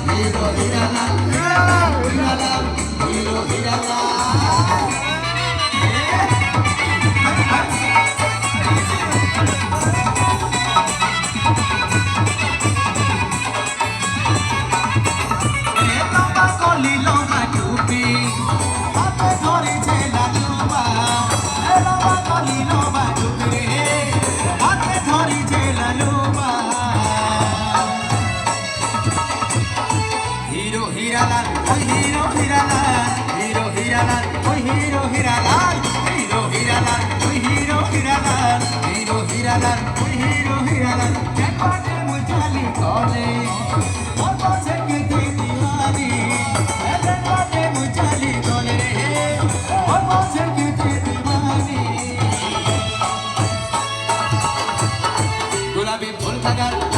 Hero Hiralal Hiralal hero Hiralal Hero Hiralan, oh Hero Hiralan, Hero Hiralan, oh Hero Hiralan, Hero Hiralan, oh Hero Hiralan, Hero Hiralan, oh Hero Hiralan. Jackpot mujali kole, और कौन के थे दीवानी, jackpot mujali kole, और कौन के थे दीवानी. गुलाबी फूल का